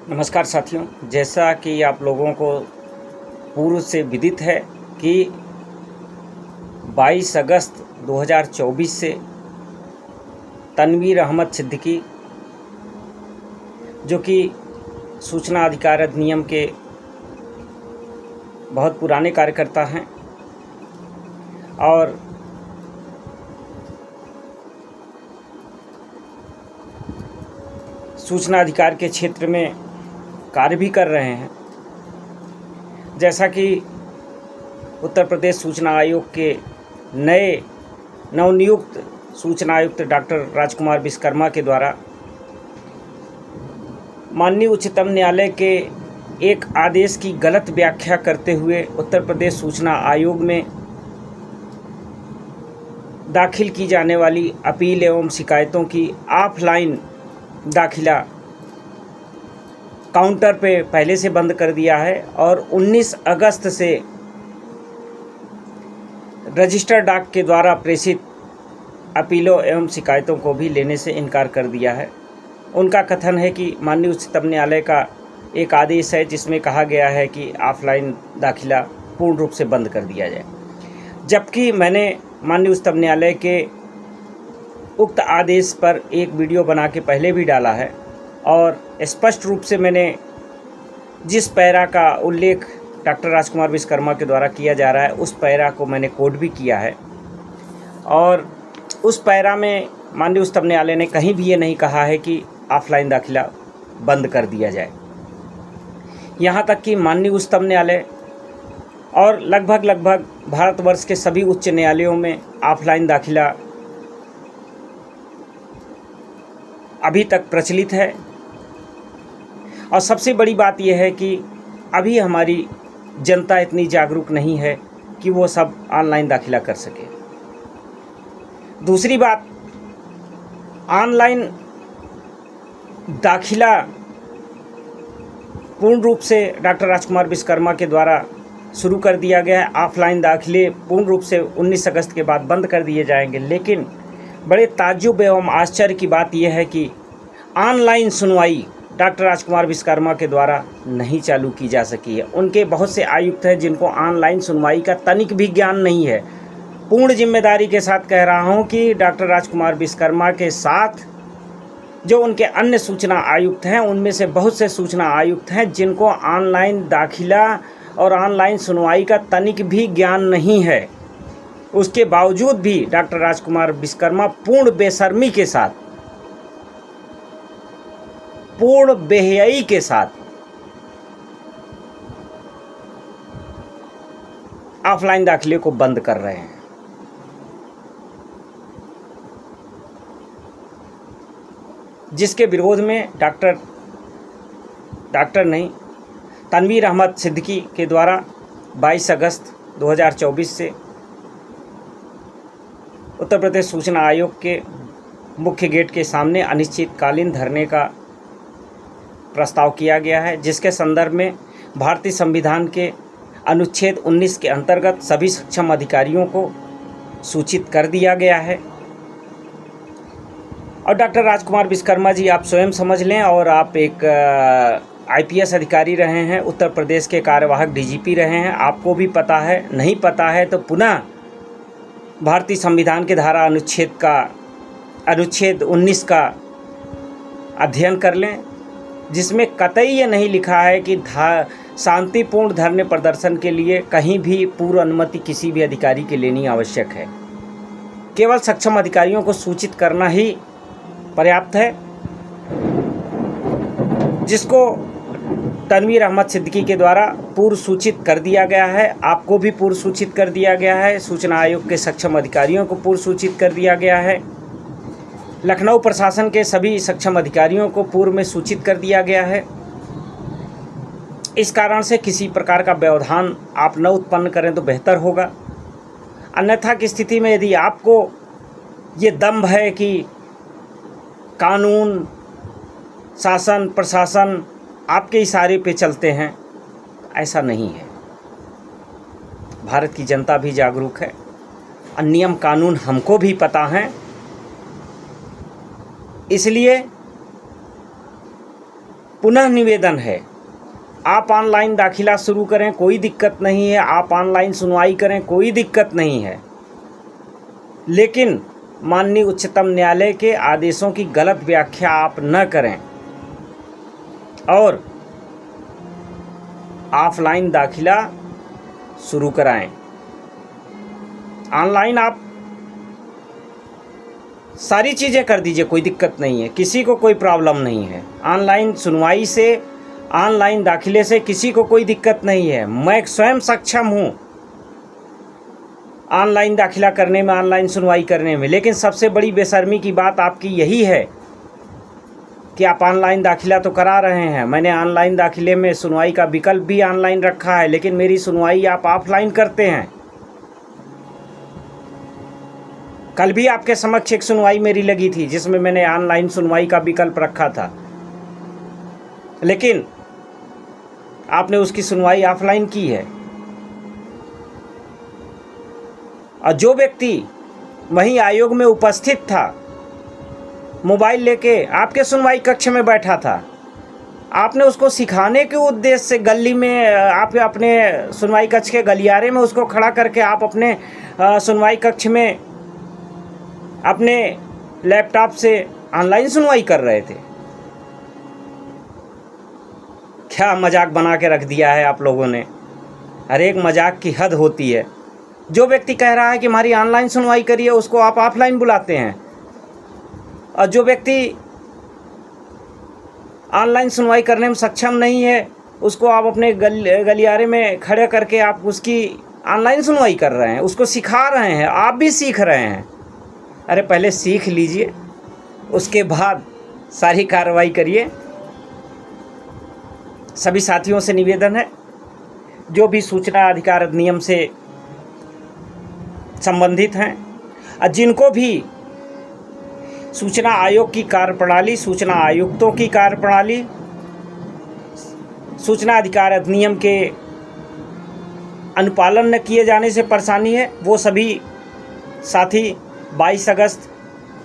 नमस्कार साथियों, जैसा कि आप लोगों को पूर्व से विदित है कि 22 अगस्त 2024 से तनवीर अहमद सिद्दीकी, जो कि सूचना अधिकार अधिनियम के बहुत पुराने कार्यकर्ता हैं और सूचना अधिकार के क्षेत्र में कार्य भी कर रहे हैं। जैसा कि उत्तर प्रदेश सूचना आयोग के नए नवनियुक्त सूचना आयुक्त डॉक्टर राजकुमार विश्वकर्मा के द्वारा माननीय उच्चतम न्यायालय के एक आदेश की गलत व्याख्या करते हुए उत्तर प्रदेश सूचना आयोग में दाखिल की जाने वाली अपील एवं शिकायतों की ऑफलाइन दाखिला काउंटर पे पहले से बंद कर दिया है और 19 अगस्त से रजिस्टर डाक के द्वारा प्रेषित अपीलों एवं शिकायतों को भी लेने से इनकार कर दिया है। उनका कथन है कि माननीय उच्चतम न्यायालय का एक आदेश है जिसमें कहा गया है कि ऑफलाइन दाखिला पूर्ण रूप से बंद कर दिया जाए, जबकि मैंने माननीय उच्चतम न्यायालय के उक्त आदेश पर एक वीडियो बना के पहले भी डाला है और स्पष्ट रूप से मैंने जिस पैरा का उल्लेख डॉक्टर राजकुमार विश्वकर्मा के द्वारा किया जा रहा है उस पैरा को मैंने कोड भी किया है और उस पैरा में माननीय उच्चतम न्यायालय ने कहीं भी ये नहीं कहा है कि ऑफलाइन दाखिला बंद कर दिया जाए। यहाँ तक कि माननीय उच्चतम न्यायालय और लगभग भारतवर्ष के सभी उच्च न्यायालयों में ऑफलाइन दाखिला अभी तक प्रचलित है। और सबसे बड़ी बात यह है कि अभी हमारी जनता इतनी जागरूक नहीं है कि वो सब ऑनलाइन दाखिला कर सके। दूसरी बात, ऑनलाइन दाखिला पूर्ण रूप से डॉक्टर राजकुमार विश्वकर्मा के द्वारा शुरू कर दिया गया है। ऑफलाइन दाखिले पूर्ण रूप से 19 अगस्त के बाद बंद कर दिए जाएंगे, लेकिन बड़े ताज्जुब एवं आश्चर्य की बात यह है कि ऑनलाइन सुनवाई डॉक्टर राजकुमार विश्वकर्मा के द्वारा नहीं चालू की जा सकी है। उनके बहुत से आयुक्त हैं जिनको ऑनलाइन सुनवाई का तनिक भी ज्ञान नहीं है। पूर्ण जिम्मेदारी के साथ कह रहा हूं कि डॉक्टर राजकुमार विश्वकर्मा के साथ जो उनके अन्य सूचना आयुक्त हैं उनमें से बहुत से सूचना आयुक्त हैं जिनको ऑनलाइन दाखिला और ऑनलाइन सुनवाई का तनिक भी ज्ञान नहीं है। उसके बावजूद भी डॉक्टर राजकुमार विश्वकर्मा पूर्ण बेशर्मी के साथ, पूर्ण बेहयाई के साथ ऑफलाइन दाखिले को बंद कर रहे हैं। जिसके विरोध में तनवीर अहमद सिद्दीकी के द्वारा 22 अगस्त 2024 से उत्तर प्रदेश सूचना आयोग के मुख्य गेट के सामने अनिश्चितकालीन धरने का प्रस्ताव किया गया है, जिसके संदर्भ में भारतीय संविधान के अनुच्छेद 19 के अंतर्गत सभी सक्षम अधिकारियों को सूचित कर दिया गया है। और डॉक्टर राजकुमार विश्वकर्मा जी, आप स्वयं समझ लें, और आप एक IPS अधिकारी रहे हैं, उत्तर प्रदेश के कार्यवाहक DGP रहे हैं, आपको भी पता है। नहीं पता है तो पुनः भारतीय संविधान के धारा अनुच्छेद 19 का अध्ययन कर लें, जिसमें कतई ये नहीं लिखा है कि शांतिपूर्ण धरने प्रदर्शन के लिए कहीं भी पूर्व अनुमति किसी भी अधिकारी की लेनी आवश्यक है। केवल सक्षम अधिकारियों को सूचित करना ही पर्याप्त है, जिसको तनवीर अहमद सिद्दीकी के द्वारा पूर्व सूचित कर दिया गया है। आपको भी पूर्व सूचित कर दिया गया है, सूचना आयोग के सक्षम अधिकारियों को पूर्व सूचित कर दिया गया है, लखनऊ प्रशासन के सभी सक्षम अधिकारियों को पूर्व में सूचित कर दिया गया है। इस कारण से किसी प्रकार का व्यवधान आप न उत्पन्न करें तो बेहतर होगा। अन्यथा की स्थिति में यदि आपको ये दंभ है कि कानून, शासन, प्रशासन आपके इशारे पे चलते हैं, ऐसा नहीं है। भारत की जनता भी जागरूक है, नियम कानून हमको भी पता हैं। इसलिए पुनः निवेदन है, आप ऑनलाइन दाखिला शुरू करें, कोई दिक्कत नहीं है, आप ऑनलाइन सुनवाई करें, कोई दिक्कत नहीं है, लेकिन माननीय उच्चतम न्यायालय के आदेशों की गलत व्याख्या आप न करें और ऑफलाइन दाखिला शुरू कराएं। ऑनलाइन आप सारी चीज़ें कर दीजिए, कोई दिक्कत नहीं है, किसी को कोई प्रॉब्लम नहीं है। ऑनलाइन सुनवाई से, ऑनलाइन दाखिले से किसी को कोई दिक्कत नहीं है। मैं स्वयं सक्षम हूँ ऑनलाइन दाखिला करने में, ऑनलाइन सुनवाई करने में, लेकिन सबसे बड़ी बेशर्मी की बात आपकी यही है कि आप ऑनलाइन दाखिला तो करा रहे हैं। मैंने ऑनलाइन दाखिले में सुनवाई का विकल्प भी ऑनलाइन रखा है, लेकिन मेरी सुनवाई आप ऑफलाइन करते हैं। कल भी आपके समक्ष एक सुनवाई मेरी लगी थी जिसमें मैंने ऑनलाइन सुनवाई का विकल्प रखा था, लेकिन आपने उसकी सुनवाई ऑफलाइन की है। और जो व्यक्ति वहीं आयोग में उपस्थित था, मोबाइल लेके आपके सुनवाई कक्ष में बैठा था, आपने उसको सिखाने के उद्देश्य से गली में, आप अपने सुनवाई कक्ष के गलियारे में उसको खड़ा करके आप अपने सुनवाई कक्ष में अपने लैपटॉप से ऑनलाइन सुनवाई कर रहे थे। क्या मजाक बना के रख दिया है आप लोगों ने। हर एक मजाक की हद होती है। जो व्यक्ति कह रहा है कि हमारी ऑनलाइन सुनवाई करिए, उसको आप ऑफलाइन बुलाते हैं, और जो व्यक्ति ऑनलाइन सुनवाई करने में सक्षम नहीं है, उसको आप अपने गलियारे में खड़े करके आप उसकी ऑनलाइन सुनवाई कर रहे हैं, उसको सिखा रहे हैं, आप भी सीख रहे हैं। अरे पहले सीख लीजिए, उसके बाद सारी कार्रवाई करिए। सभी साथियों से निवेदन है, जो भी सूचना अधिकार अधिनियम से संबंधित हैं और जिनको भी सूचना आयोग की कार्यप्रणाली, सूचना आयुक्तों की कार्यप्रणाली, सूचना अधिकार अधिनियम के अनुपालन न किए जाने से परेशानी है, वो सभी साथी 22 अगस्त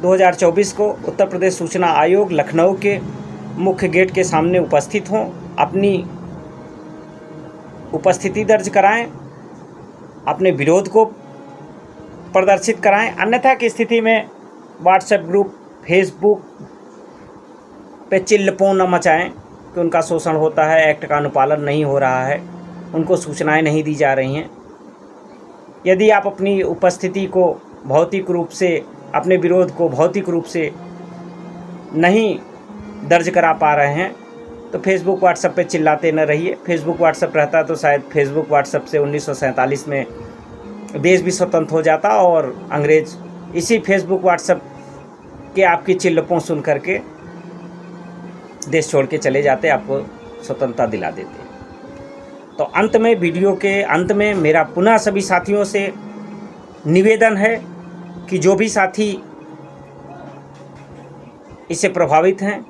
2024 को उत्तर प्रदेश सूचना आयोग लखनऊ के मुख्य गेट के सामने उपस्थित हों, अपनी उपस्थिति दर्ज कराएं, अपने विरोध को प्रदर्शित कराएं। अन्यथा की स्थिति में व्हाट्सएप ग्रुप, फेसबुक पे चिल्लपों न मचाएं कि उनका शोषण होता है, एक्ट का अनुपालन नहीं हो रहा है, उनको सूचनाएं नहीं दी जा रही हैं। यदि आप अपनी उपस्थिति को भौतिक रूप से, अपने विरोध को भौतिक रूप से नहीं दर्ज करा पा रहे हैं, तो फेसबुक व्हाट्सएप पे चिल्लाते न रहिए। फेसबुक व्हाट्सएप रहता तो शायद फेसबुक व्हाट्सएप से 1947 में देश भी स्वतंत्र हो जाता और अंग्रेज इसी फेसबुक व्हाट्सएप के आपकी चिल्लपों सुन करके देश छोड़ के चले जाते, आपको स्वतंत्रता दिला देते। तो अंत में, वीडियो के अंत में मेरा पुनः सभी साथियों से निवेदन है कि जो भी साथी इससे प्रभावित हैं,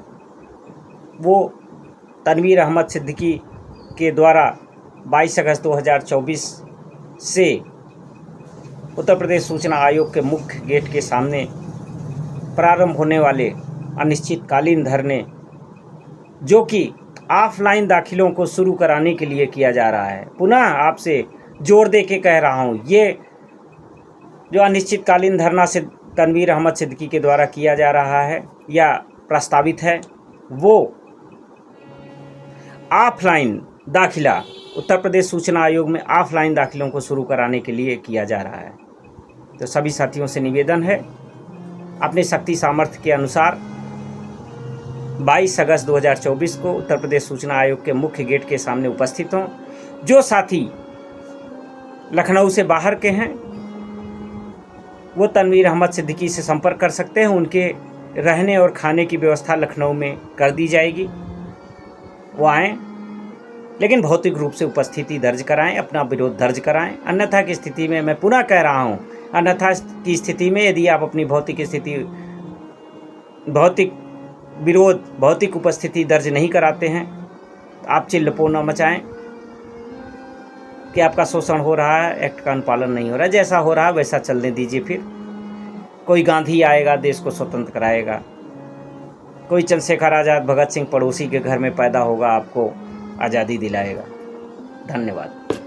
वो तनवीर अहमद सिद्दीकी के द्वारा 22 अगस्त 2024 से उत्तर प्रदेश सूचना आयोग के मुख्य गेट के सामने प्रारंभ होने वाले अनिश्चितकालीन धरने, जो कि ऑफलाइन दाखिलों को शुरू कराने के लिए किया जा रहा है, पुनः आपसे जोर दे के कह रहा हूँ, ये जो अनिश्चितकालीन धरना से तनवीर अहमद सिद्दीकी के द्वारा किया जा रहा है या प्रस्तावित है, वो ऑफलाइन दाखिला, उत्तर प्रदेश सूचना आयोग में ऑफलाइन दाखिलों को शुरू कराने के लिए किया जा रहा है। तो सभी साथियों से निवेदन है, अपने शक्ति सामर्थ्य के अनुसार 22 अगस्त 2024 को उत्तर प्रदेश सूचना आयोग के मुख्य गेट के सामने उपस्थित हों। जो साथी लखनऊ से बाहर के हैं, वो तनवीर अहमद सिद्दीकी से संपर्क कर सकते हैं। उनके रहने और खाने की व्यवस्था लखनऊ में कर दी जाएगी, वो आएँ, लेकिन भौतिक रूप से उपस्थिति दर्ज कराएं, अपना विरोध दर्ज कराएं। अन्यथा की स्थिति में, मैं पुनः कह रहा हूं, अन्यथा की स्थिति में यदि आप अपनी भौतिक स्थिति, भौतिक विरोध, भौतिक उपस्थिति दर्ज नहीं कराते हैं, तो आप चिल्लपों न मचाएं कि आपका शोषण हो रहा है, एक्ट का अनुपालन नहीं हो रहा है। जैसा हो रहा है वैसा चलने दीजिए। फिर कोई गांधी आएगा, देश को स्वतंत्र कराएगा, कोई चंद्रशेखर आज़ाद, भगत सिंह पड़ोसी के घर में पैदा होगा, आपको आज़ादी दिलाएगा। धन्यवाद।